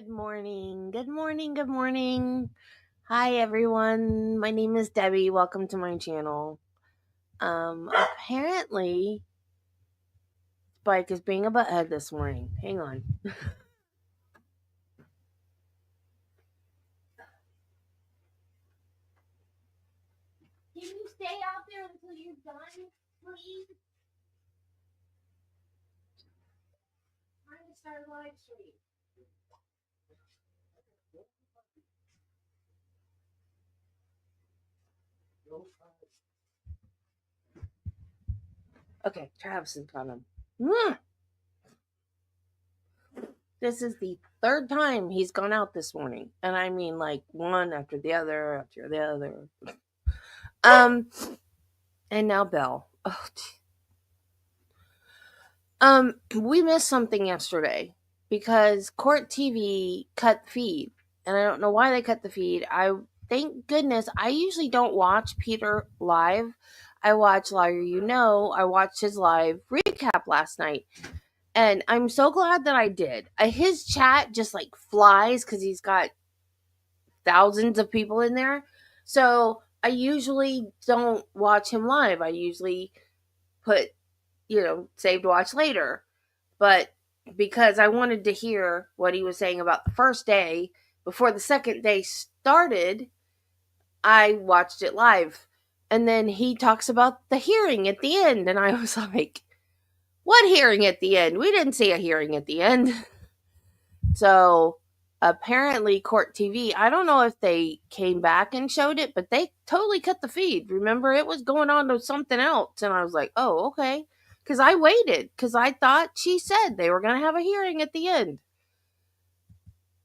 Good morning. Good morning. Good morning. Hi everyone. My name is Debbie. Welcome to my channel. Apparently Spike is being a butthead this morning. Hang on. Can you stay out there until you're done, please? I'm trying to start a live stream. Okay, Travis is coming. This is the third time he's gone out this morning. And I mean like one after the other after the other. And now Belle. We missed something yesterday because Court TV cut the feed. And I don't know why they cut the feed. Thank goodness I usually don't watch Peter live. I watch Liar You Know. I watched his live recap last night. And I'm so glad that I did. His chat just like flies because he's got thousands of people in there. So I usually don't watch him live. I usually put, save to watch later. But because I wanted to hear what he was saying about the first day before the second day started, I watched it live. And then he talks about the hearing at the end. And I was like, what hearing at the end? We didn't see a hearing at the end. So apparently Court TV, I don't know if they came back and showed it, but they totally cut the feed. Remember, it was going on to something else. And I was like, oh, okay. Because I waited because I thought she said they were going to have a hearing at the end.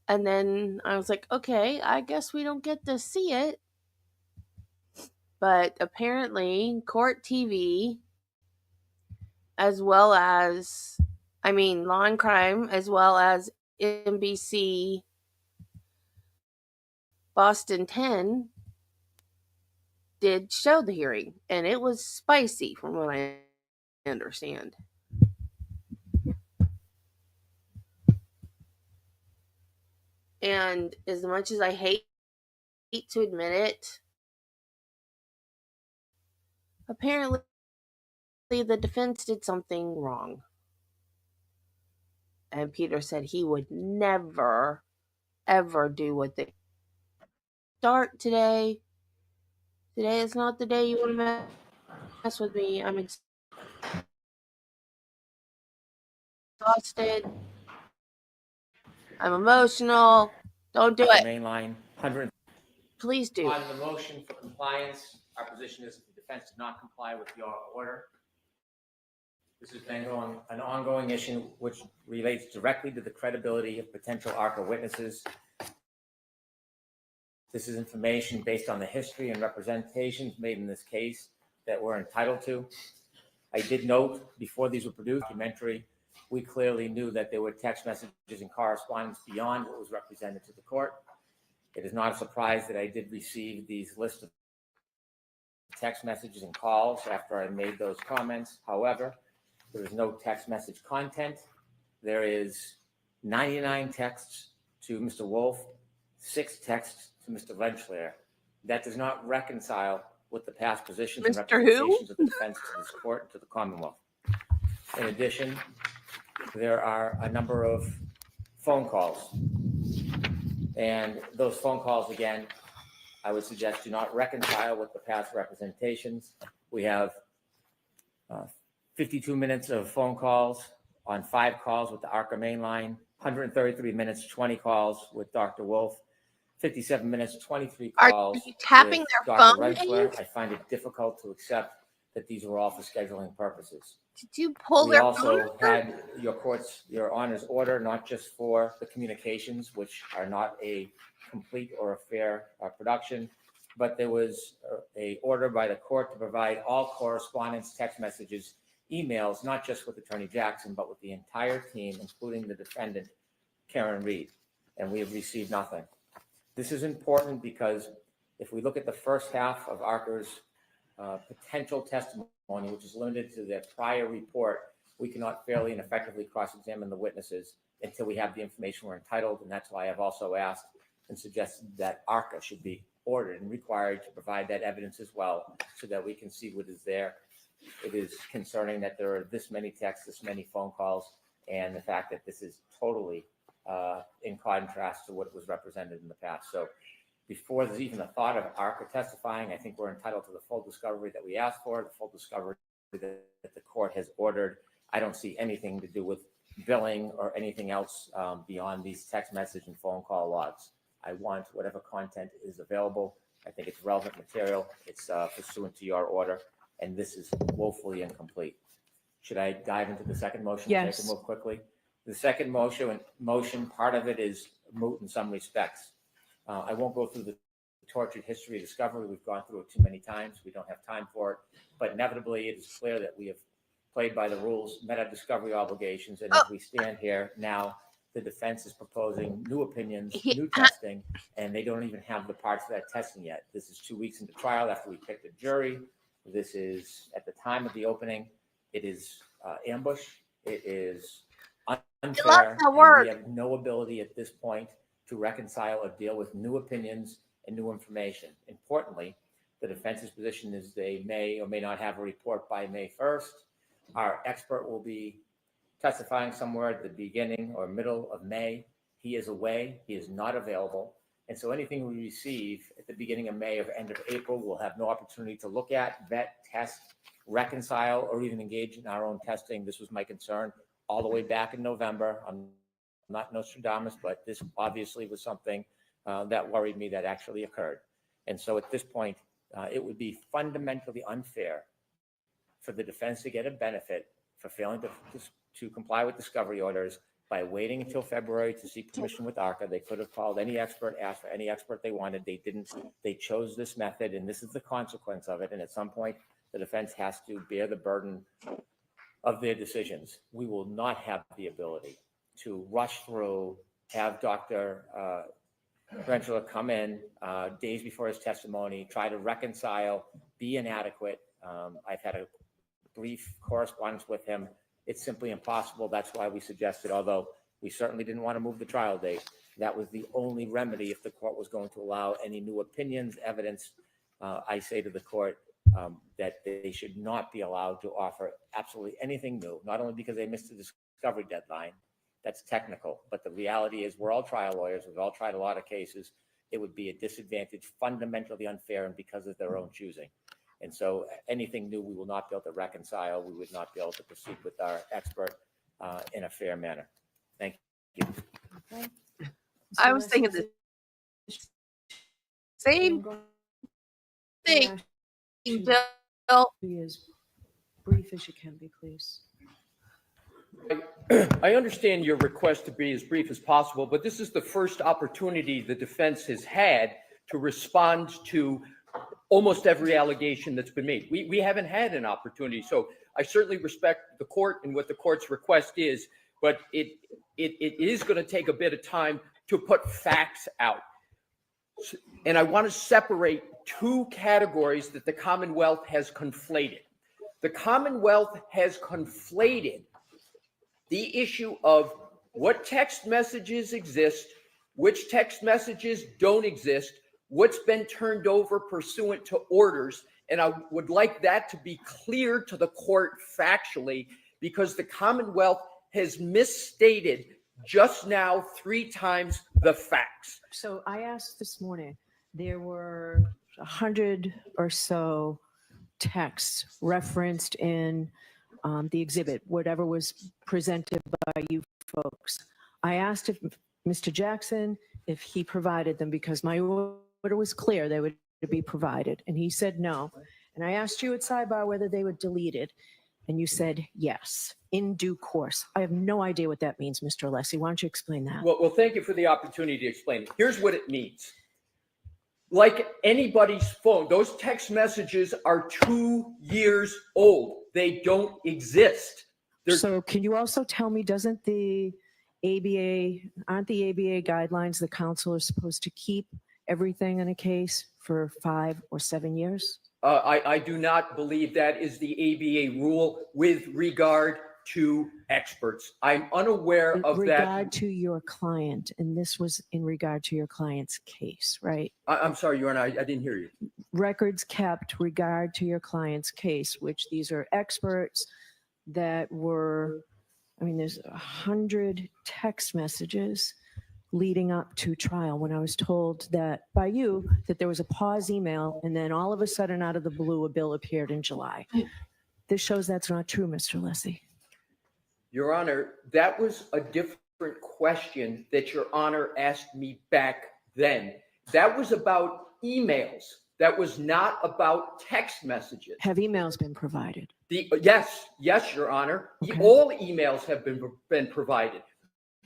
And then I was like, okay, I guess we don't get to see it. But apparently Court TV, as well as, Law and Crime, as well as NBC Boston 10 did show the hearing, and it was spicy from what I understand. And as much as I hate to admit it, apparently the defense did something wrong. And Peter said he would never, ever do what they start today. Today is not the day you want to mess with me. I'm exhausted. I'm emotional. Don't do it. Mainline 100. Please do. On the motion for compliance, our position is that the defense did not comply with the order. This has been an ongoing issue which relates directly to the credibility of potential ARCA witnesses. This is information based on the history and representations made in this case that we're entitled to. I did note before these were produced, documentary, we clearly knew that there were text messages and correspondence beyond what was represented to the court. It is not a surprise that I did receive these lists of text messages and calls after I made those comments. However, there is no text message content. There is 99 texts to Mr. Wolf, 6 texts to Mr. Rentschler. That does not reconcile with the past positions and representations of the defense to this court and to the Commonwealth. In addition, there are a number of phone calls. And those phone calls, again, I would suggest do not reconcile with the past representations. We have 52 minutes of phone calls on 5 calls with the ARCA mainline, 133 minutes, 20 calls with Dr. Wolf, 57 minutes, 23 calls Are you tapping with their Dr. phone? Rentschler. I find it difficult to accept that these were all for scheduling purposes. Did you pull we their also phone? had your honor's order, not just for the communications, which are not a complete or a fair production, but there was a order by the court to provide all correspondence, text messages, emails, not just with Attorney Jackson, but with the entire team, including the defendant, Karen Reed, and we have received nothing. This is important because if we look at the first half of ARCA's potential testimony, which is limited to their prior report, we cannot fairly and effectively cross-examine the witnesses until we have the information we're entitled. And that's why I've also asked and suggested that ARCA should be ordered and required to provide that evidence as well, so that we can see what is there. It is concerning that there are this many texts, this many phone calls, and the fact that this is totally in contrast to what was represented in the past. So before there's even a thought of ARCA testifying, I think we're entitled to the full discovery that we asked for, the full discovery that the court has ordered. I don't see anything to do with billing or anything else beyond these text message and phone call logs. I want whatever content is available. I think it's relevant material. It's pursuant to your order, and this is woefully incomplete. Should I dive into the second motion? Yes. So I can move quickly. The second motion, part of it is moot in some respects. I won't go through the tortured history of discovery. We've gone through it too many times. We don't have time for it. But inevitably, it is clear that we have played by the rules, met our discovery obligations, and as we stand here now, the defense is proposing new opinions, new testing, and they don't even have the parts of that testing yet. This is 2 weeks into trial after we picked a jury. This is at the time of the opening. It is ambush. It is unfair. And we have no ability at this point to reconcile or deal with new opinions and new information. Importantly, the defense's position is they may or may not have a report by May 1st. Our expert will be testifying somewhere at the beginning or middle of May. He is away. He is not available. And so anything we receive at the beginning of May or end of April, we'll have no opportunity to look at, vet, test, reconcile, or even engage in our own testing. This was my concern all the way back in November. I'm not Nostradamus, but this obviously was something that worried me that actually occurred. And so at this point, it would be fundamentally unfair for the defense to get a benefit for failing to comply with discovery orders by waiting until February to seek permission with ARCA. They could have called any expert, asked for any expert they wanted. They didn't. They chose this method, and this is the consequence of it. And at some point, the defense has to bear the burden of their decisions. We will not have the ability to rush through, have Dr. Tarantula come in days before his testimony, try to reconcile, be inadequate. I've had a brief correspondence with him. It's simply impossible. That's why we suggested, although we certainly didn't want to move the trial date, that was the only remedy if the court was going to allow any new opinions, evidence. I say to the court that they should not be allowed to offer absolutely anything new, not only because they missed the discovery deadline. That's technical, but the reality is we're all trial lawyers. We've all tried a lot of cases. It would be a disadvantage, fundamentally unfair, and because of their own choosing. And so anything new, we will not be able to reconcile. We would not be able to proceed with our expert in a fair manner. Thank you. Okay. I was thinking the same thing, Bill. Be as brief as you can be, please. I understand your request to be as brief as possible, but this is the first opportunity the defense has had to respond to almost every allegation that's been made. We haven't had an opportunity. So I certainly respect the court and what the court's request is, but it is going to take a bit of time to put facts out. And I want to separate two categories that the Commonwealth has conflated. The Commonwealth has conflated the issue of what text messages exist, which text messages don't exist, what's been turned over pursuant to orders. And I would like that to be clear to the court factually, because the Commonwealth has misstated just now 3 times the facts. So I asked this morning, there were 100 or so texts referenced in the exhibit, whatever was presented by you folks. I asked if Mr. Jackson, if he provided them, because my order was clear they would be provided, and he said no. And I asked you at sidebar whether they were deleted, and you said yes, in due course. I have no idea what that means, Mr. Alessi. Why don't you explain that? Well, thank you for the opportunity to explain it. Here's what it means. Like anybody's phone, those text messages are 2 years old. They don't exist. So can you also tell me, aren't the ABA guidelines the council are supposed to keep everything in a case for 5 or 7 years? I do not believe that is the ABA rule with regard to experts. I'm unaware In of regard that. to your client, and this was in regard to your client's case, right? I'm sorry, Your Honor, I didn't hear you. Records kept regard to your client's case, which these are experts that were, I mean, there's 100 text messages leading up to trial when I was told that by you that there was a pause email and then all of a sudden out of the blue a bill appeared in July. This shows that's not true, Mr. Lessie. Your Honor, that was a different question that Your Honor asked me back then. That was about emails. That was not about text messages. Have emails been provided? Yes, Your Honor. Okay. All emails have been provided.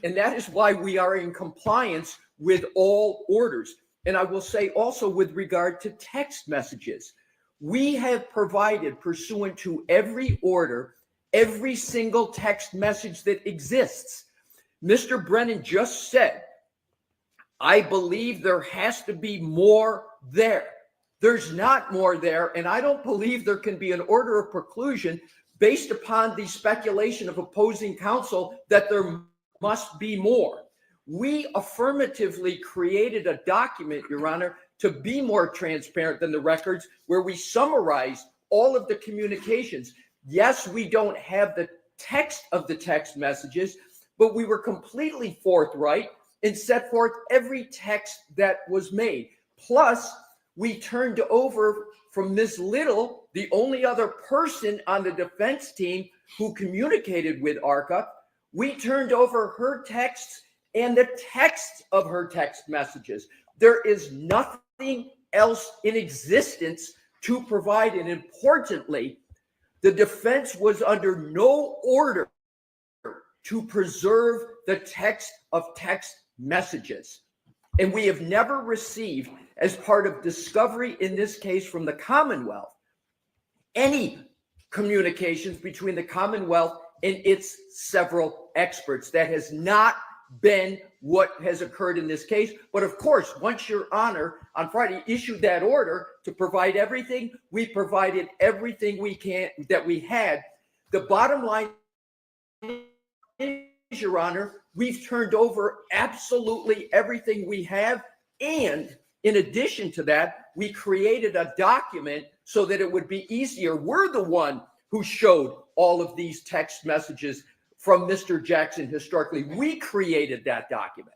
And that is why we are in compliance with all orders. And I will say also with regard to text messages, we have provided pursuant to every order, every single text message that exists. Mr. Brennan just said, I believe there has to be more there. There's not more there, and I don't believe there can be an order of preclusion based upon the speculation of opposing counsel that there must be more. We affirmatively created a document, Your Honor, to be more transparent than the records, where we summarize all of the communications. Yes, we don't have the text of the text messages, but we were completely forthright and set forth every text that was made. Plus, we turned over from Ms. Little, the only other person on the defense team who communicated with ARCA, we turned over her texts and the text of her text messages. There is nothing else in existence to provide. And importantly, the defense was under no order to preserve the text of text messages. And we have never received, as part of discovery in this case from the Commonwealth, any communications between the Commonwealth and its several experts. That has not been what has occurred in this case. But of course, once Your Honor on Friday issued that order to provide everything, we provided everything we can that we had. The bottom line is, Your Honor, we've turned over absolutely everything we have. And in addition to that, we created a document so that it would be easier. We're the one who showed all of these text messages from Mr. Jackson historically. We created that document.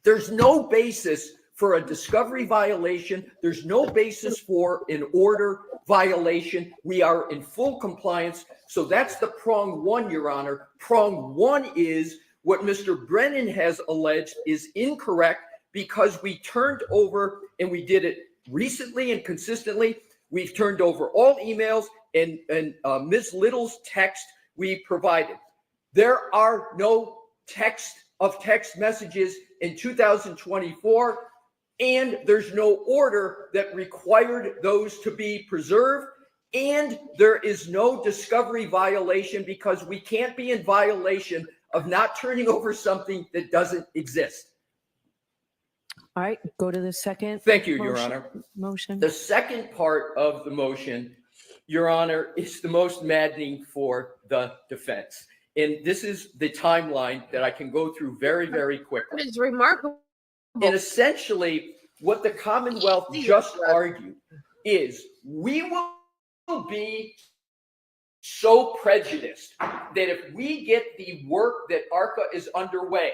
There's no basis for a discovery violation. There's no basis for an order violation. We are in full compliance. So that's the prong one, Your Honor. Prong one is what Mr. Brennan has alleged is incorrect, because we turned over, and we did it recently and consistently. We've turned over all emails and Ms. Little's text we provided. There are no text messages in 2024, and there's no order that required those to be preserved. And there is no discovery violation, because we can't be in violation of not turning over something that doesn't exist. All right, go to the second. Thank you, Your Honor. Motion. The second part of the motion, Your Honor, is the most maddening for the defense. And this is the timeline that I can go through very, very quickly. It's remarkable. And essentially, what the Commonwealth just argued is we will be so prejudiced that if we get the work that ARCA is underway,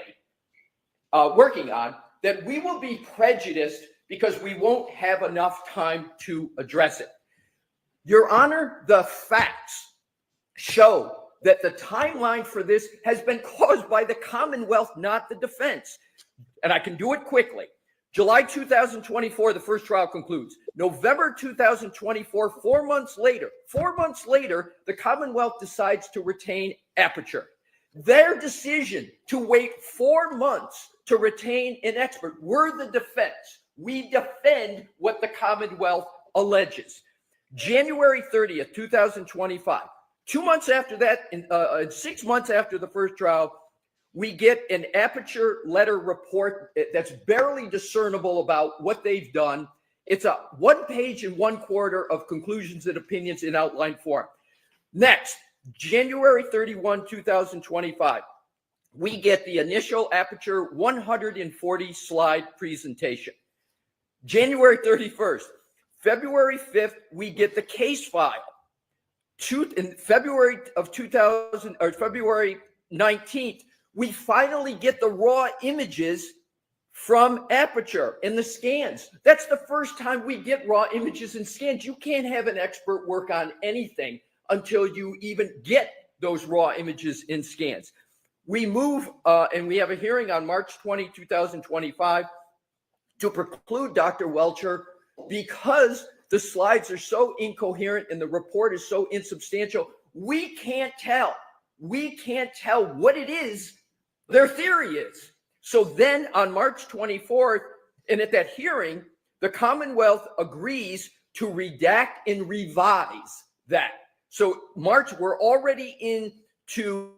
working on, that we will be prejudiced because we won't have enough time to address it. Your Honor, the facts show that the timeline for this has been caused by the Commonwealth, not the defense. And I can do it quickly. July 2024, the first trial concludes. November 2024, 4 months later, the Commonwealth decides to retain Aperture. Their decision to wait 4 months to retain an expert, we're the defense. We defend what the Commonwealth alleges. January 30th, 2025, 2 months after that, and 6 months after the first trial, we get an Aperture letter report that's barely discernible about what they've done. It's a 1 page and 1/4 of conclusions and opinions in outline form. Next, January 31, 2025, we get the initial Aperture 140 slide presentation. January 31st, February 5th, we get the case file. In February of 2000, or February 19th, we finally get the raw images from Aperture in the scans. That's the first time we get raw images and scans. You can't have an expert work on anything until you even get those raw images in scans. We move, and we have a hearing on March 20, 2025 to preclude Dr. Welcher because the slides are so incoherent and the report is so insubstantial. We can't tell what it is their theory is. So then on March 24th, and at that hearing, the Commonwealth agrees to redact and revise that. So we're already into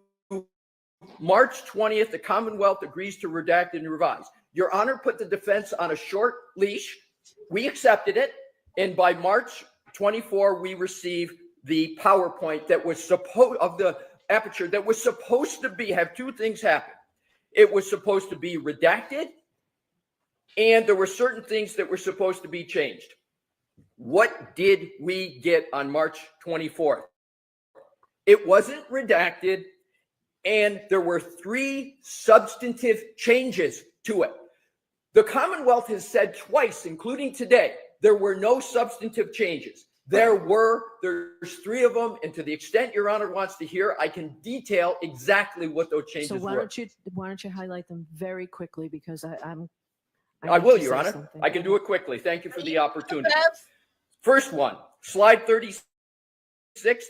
March 20th, the Commonwealth agrees to redact and revise. Your Honor put the defense on a short leash. We accepted it. And by March 24, we receive the PowerPoint that was of the Aperture that was supposed to have two things happen. It was supposed to be redacted, and there were certain things that were supposed to be changed. What did we get on March 24th? It wasn't redacted, and there were 3 substantive changes to it. The Commonwealth has said twice, including today, there were no substantive changes. There's 3 of them, and to the extent Your Honor wants to hear, I can detail exactly what those changes So were. why don't you highlight them very quickly, because I need will, to Your say Honor. something. I can do it quickly. Thank you for the opportunity. Bev, First one, slide 36,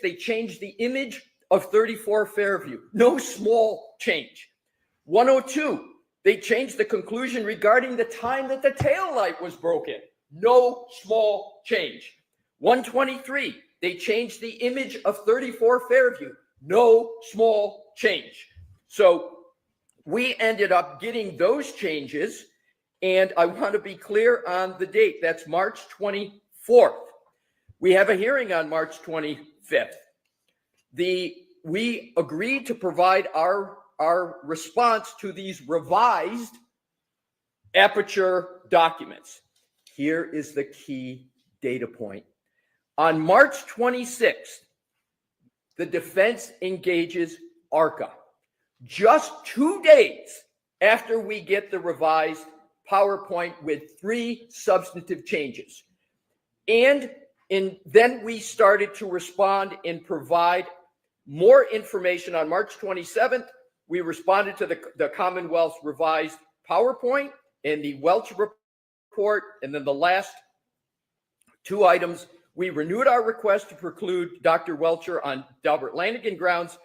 they changed the image of 34 Fairview. No small change. 102, they changed the conclusion regarding the time that the tail light was broken. No small change. 123, they changed the image of 34 Fairview. No small change. So we ended up getting those changes, and I want to be clear on the date. That's March 24th. We have a hearing on March 25th. We agreed to provide our response to these revised Aperture documents. Here is the key data point. On March 26th, the defense engages ARCA. Just 2 days after we get the revised PowerPoint with 3 substantive changes. And then we started to respond and provide more information. On March 27th, we responded to the Commonwealth's revised PowerPoint and the Welch report. And then the last 2 items, we renewed our request to preclude Dr. Welcher on Delbert Lanigan grounds.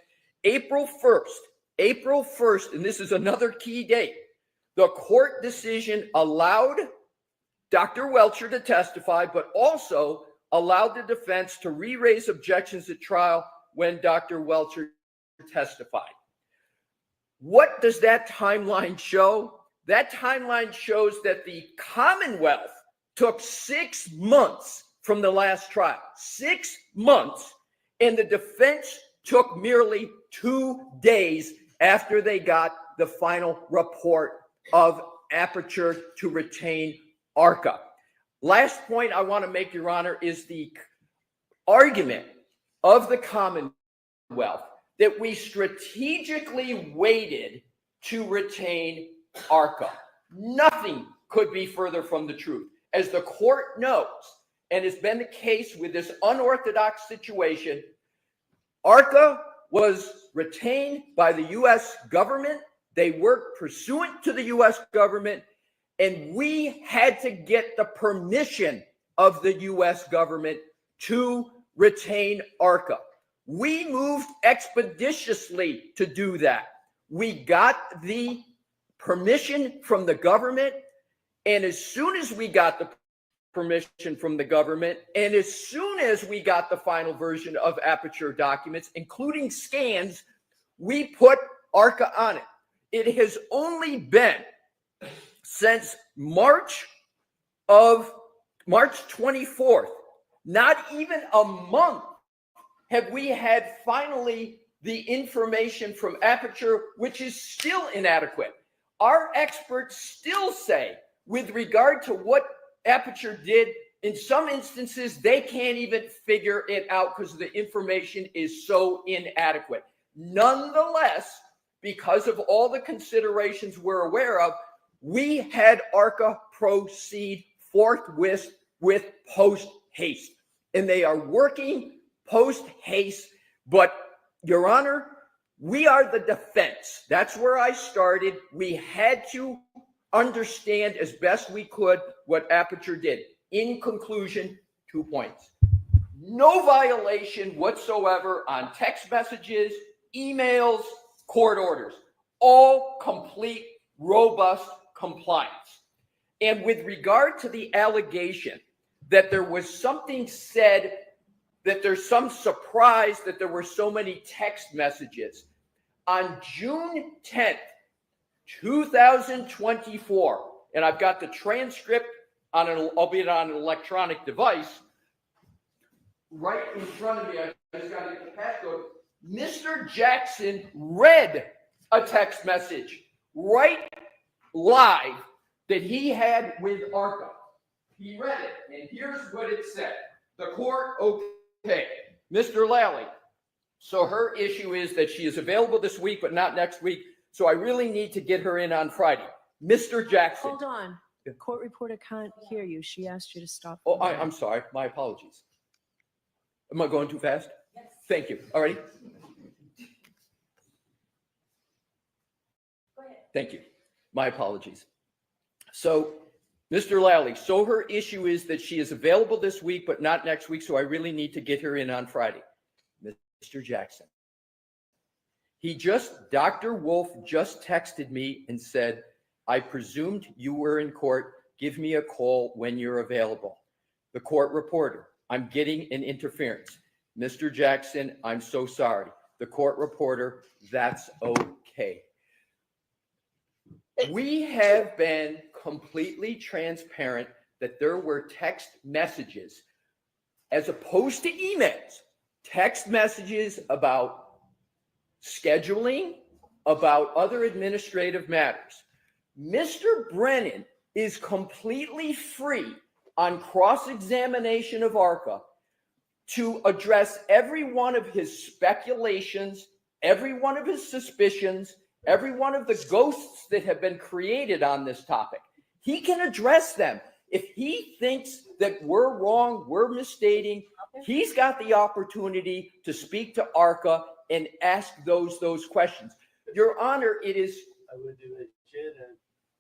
April 1st, and this is another key date, the court decision allowed Dr. Welcher to testify, but also allowed the defense to re-raise objections at trial when Dr. Welcher testified. What does that timeline show? That timeline shows that the Commonwealth took 6 months from the last trial, 6 months, and the defense took merely 2 days after they got the final report of Aperture to retain ARCA. Last point I want to make, Your Honor, is the argument of the Commonwealth that we strategically waited to retain ARCA. Nothing could be further from the truth. As the court knows, and has been the case with this unorthodox situation, ARCA was retained by the U.S. government. They worked pursuant to the U.S. government, and we had to get the permission of the U.S. government to retain ARCA. We moved expeditiously to do that. We got the permission from the government, and as soon as we got the permission from the government, and as soon as we got the final version of Aperture documents, including scans, we put ARCA on it. It has only been since March 24th, not even a month have we had finally the information from Aperture, which is still inadequate. Our experts still say, with regard to what Aperture did, in some instances, they can't even figure it out because the information is so inadequate. Nonetheless, because of all the considerations we're aware of, we had ARCA proceed forthwith with post haste. And they are working post haste. But, Your Honor, we are the defense. That's where I started. We had to understand as best we could what Aperture did. In conclusion, 2 points. No violation whatsoever on text messages, emails, court orders. All complete, robust compliance. And with regard to the allegation that there was something said, that there's some surprise that there were so many text messages, on June 10th, 2024, and I've got the transcript on an, albeit on an electronic device, right in front of me. I just got to get the passcode. Mr. Jackson read a text message right live that he had with ARCA. He read it, and here's what it said. The court, okay, Mr. Lally. So her issue is that she is available this week, but not next week. So I really need to get her in on Friday. Mr. Jackson. Hold on. The court reporter can't hear you. She asked you to stop. Oh, I'm sorry. My apologies. Am I going too fast? Yes. Thank you. All righty. Go ahead. Thank you. My apologies. So, Mr. Lally, so her issue is that she is available this week, but not next week. So I really need to get her in on Friday. Mr. Jackson. Dr. Wolf just texted me and said, I presumed you were in court. Give me a call when you're available. The court reporter, I'm getting an interference. Mr. Jackson, I'm so sorry. The court reporter, that's okay. We have been completely transparent that there were text messages as opposed to emails, text messages about scheduling, about other administrative matters. Mr. Brennan is completely free on cross-examination of ARCA to address every one of his speculations, every one of his suspicions, every one of the ghosts that have been created on this topic. He can address them. If he thinks that we're wrong, we're misstating, he's got the opportunity to speak to ARCA and ask those questions. Your Honor, it is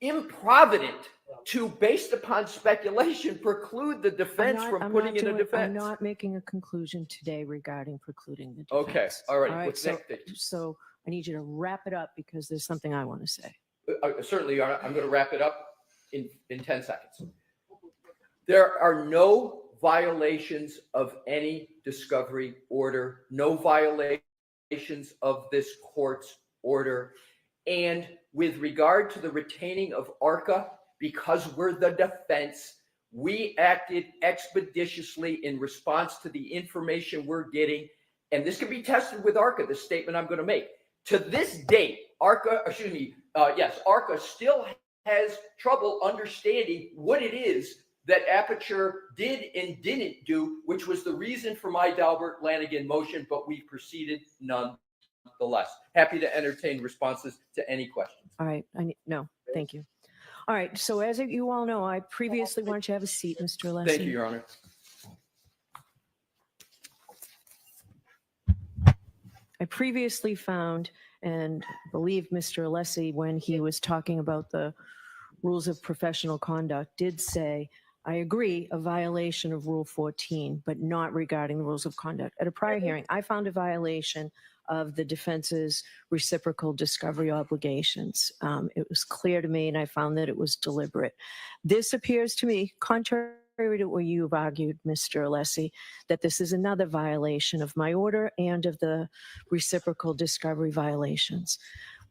improvident to, based upon speculation, preclude the defense from putting in a defense. I'm not making a conclusion today regarding precluding the defense. Okay, all right. What's so, next? so I need you to wrap it up because there's something I want to say. Certainly, Your Honor. I'm going to wrap it up in 10 seconds. There are no violations of any discovery order, no violations of this court's order. And with regard to the retaining of ARCA, because we're the defense, we acted expeditiously in response to the information we're getting. And this can be tested with ARCA, the statement I'm going to make. To this date, ARCA still has trouble understanding what it is that Aperture did and didn't do, which was the reason for my Dalbert Lanigan motion, but we proceeded nonetheless. Happy to entertain responses to any questions. All right. No, thank you. All right. So as you all know, I previously wanted you to have a seat, Mr. Alessi. Thank you, Your Honor. I previously found and believe Mr. Alessi, when he was talking about the rules of professional conduct, did say, I agree, a violation of Rule 14, but not regarding the rules of conduct. At a prior hearing, I found a violation of the defense's reciprocal discovery obligations. It was clear to me, and I found that it was deliberate. This appears to me, contrary to what you've argued, Mr. Alessi, that this is another violation of my order and of the reciprocal discovery violations.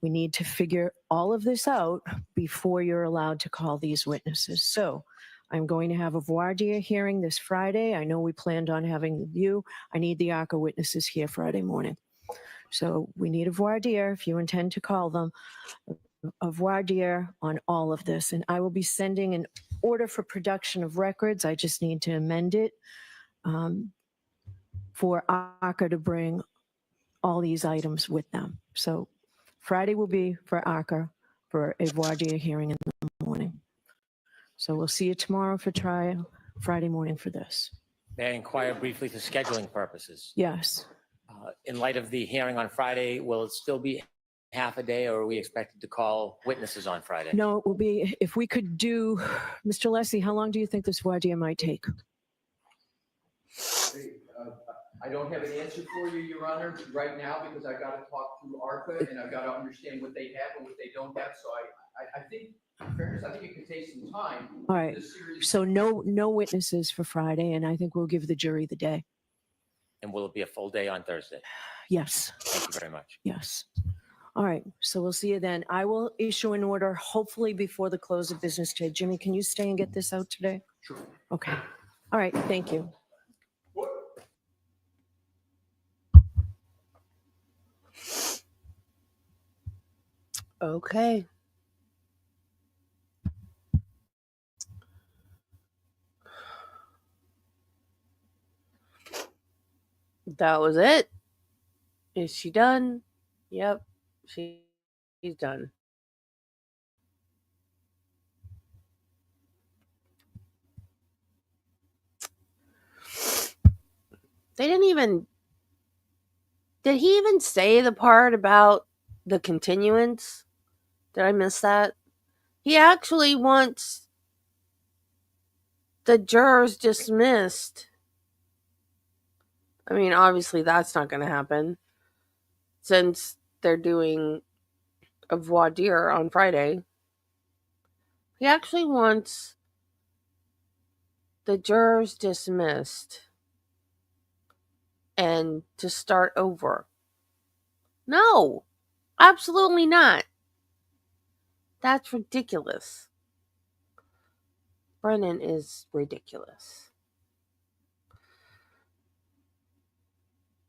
We need to figure all of this out before you're allowed to call these witnesses. So I'm going to have a voir dire hearing this Friday. I know we planned on having you. I need the ARCA witnesses here Friday morning. So we need a voir dire, if you intend to call them, a voir dire on all of this. And I will be sending an order for production of records. I just need to amend it for ARCA to bring all these items with them. So Friday will be for ARCA for a voir dire hearing in the morning. So we'll see you tomorrow for trial, Friday morning for this. May I inquire briefly for scheduling purposes? Yes. In light of the hearing on Friday, will it still be half a day, or are we expected to call witnesses on Friday? No, it will be, if we could do, Mr. Leslie, how long do you think this voir dire might take? I don't have an answer for you, Your Honor, right now, because I got to talk through ARPA and I've got to understand what they have and what they don't have. So I think, in fairness, I think it could take some time. All right. This series- So no witnesses for Friday, and I think we'll give the jury the day. And will it be a full day on Thursday? Yes, Thank you very much. yes. All right, so we'll see you then. I will issue an order hopefully before the close of business today. Jimmy, can you stay and get this out today? Sure. Okay. All right, thank you. Okay. That was it. Is she done? Yep, she's done. They didn't even. Did he even say the part about the continuance? Did I miss that? He actually wants the jurors dismissed. I mean, obviously that's not going to happen since they're doing a voir dire on Friday. He actually wants the jurors dismissed and to start over. No, absolutely not. That's ridiculous. Brennan is ridiculous.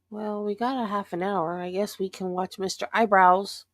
Well, we got a half an hour. I guess we can watch Mr. Eyebrows.